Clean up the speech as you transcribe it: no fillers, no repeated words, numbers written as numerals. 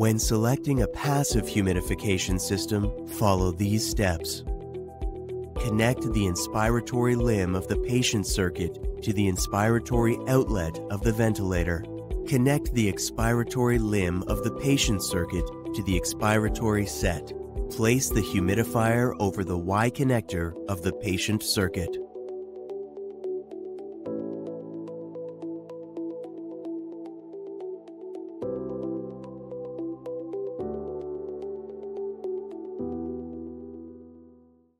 When selecting a passive humidification system, follow these steps. Connect the inspiratory limb of the patient circuit to the inspiratory outlet of the ventilator. Connect the expiratory limb of the patient circuit to the expiratory set. Place the humidifier over the Y connector of the patient circuit.